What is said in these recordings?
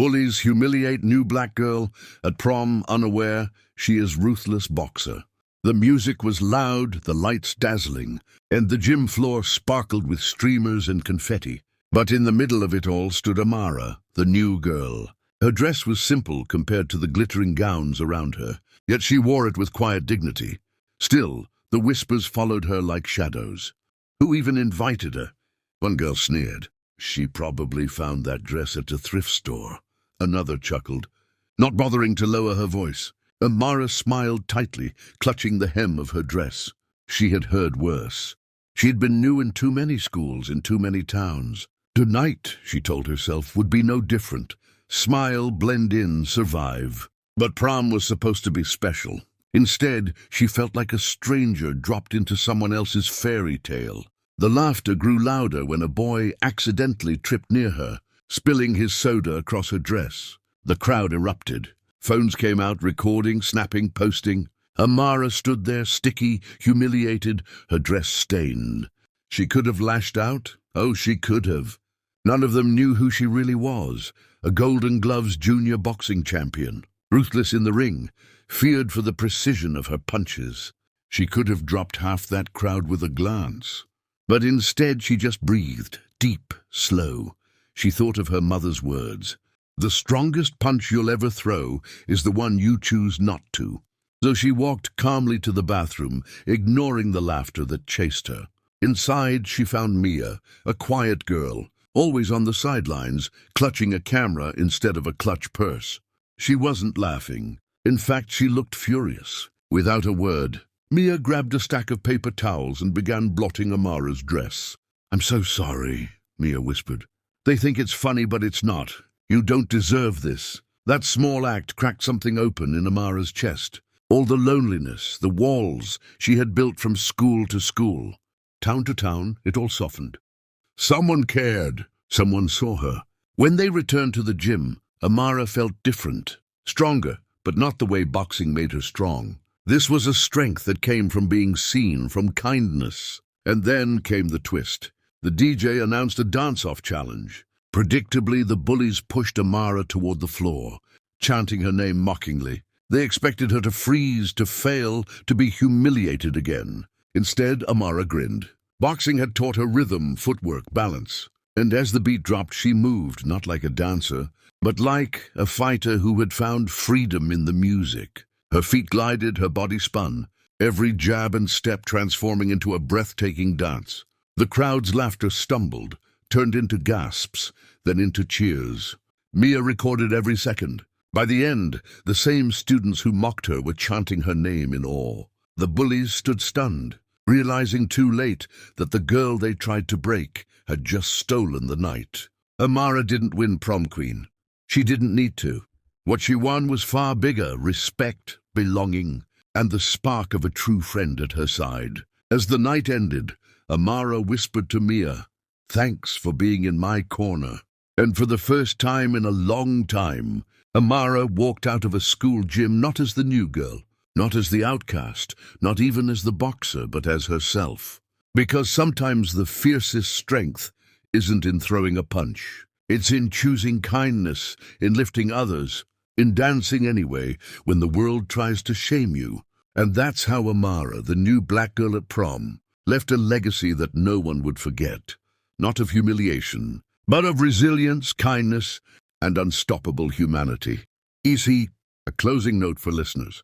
Bullies humiliate new black girl. At prom, unaware, she is ruthless boxer. The music was loud, the lights dazzling, and the gym floor sparkled with streamers and confetti. But in the middle of it all stood Amara, the new girl. Her dress was simple compared to the glittering gowns around her, yet she wore it with quiet dignity. Still, the whispers followed her like shadows. Who even invited her? One girl sneered. She probably found that dress at a thrift store. Another chuckled, not bothering to lower her voice. Amara smiled tightly, clutching the hem of her dress. She had heard worse. She had been new in too many schools, in too many towns. Tonight, she told herself, would be no different. Smile, blend in, survive. But prom was supposed to be special. Instead, she felt like a stranger dropped into someone else's fairy tale. The laughter grew louder when a boy accidentally tripped near her, spilling his soda across her dress. The crowd erupted. Phones came out, recording, snapping, posting. Amara stood there, sticky, humiliated, her dress stained. She could have lashed out. Oh, she could have. None of them knew who she really was. A Golden Gloves junior boxing champion. Ruthless in the ring, feared for the precision of her punches. She could have dropped half that crowd with a glance. But instead she just breathed, deep, slow. She thought of her mother's words. The strongest punch you'll ever throw is the one you choose not to. So she walked calmly to the bathroom, ignoring the laughter that chased her. Inside she found Mia, a quiet girl, always on the sidelines, clutching a camera instead of a clutch purse. She wasn't laughing. In fact, she looked furious. Without a word, Mia grabbed a stack of paper towels and began blotting Amara's dress. "I'm so sorry," Mia whispered. "They think it's funny, but it's not. You don't deserve this." That small act cracked something open in Amara's chest. All the loneliness, the walls she had built from school to school. Town to town, it all softened. Someone cared. Someone saw her. When they returned to the gym, Amara felt different. Stronger, but not the way boxing made her strong. This was a strength that came from being seen, from kindness. And then came the twist. The DJ announced a dance-off challenge. Predictably, the bullies pushed Amara toward the floor, chanting her name mockingly. They expected her to freeze, to fail, to be humiliated again. Instead, Amara grinned. Boxing had taught her rhythm, footwork, balance. And as the beat dropped, she moved, not like a dancer, but like a fighter who had found freedom in the music. Her feet glided, her body spun, every jab and step transforming into a breathtaking dance. The crowd's laughter stumbled, turned into gasps, then into cheers. Mia recorded every second. By the end, the same students who mocked her were chanting her name in awe. The bullies stood stunned, realizing too late that the girl they tried to break had just stolen the night. Amara didn't win prom queen. She didn't need to. What she won was far bigger: respect, belonging, and the spark of a true friend at her side. As the night ended, Amara whispered to Mia, "Thanks for being in my corner." And for the first time in a long time, Amara walked out of a school gym not as the new girl, not as the outcast, not even as the boxer, but as herself. Because sometimes the fiercest strength isn't in throwing a punch. It's in choosing kindness, in lifting others, in dancing anyway when the world tries to shame you. And that's how Amara, the new black girl at prom, left a legacy that no one would forget. Not of humiliation, but of resilience, kindness, and unstoppable humanity. Easy, a closing note for listeners.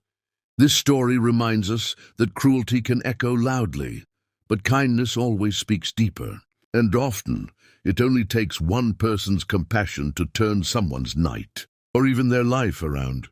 This story reminds us that cruelty can echo loudly, but kindness always speaks deeper. And often, it only takes one person's compassion to turn someone's night, or even their life, around.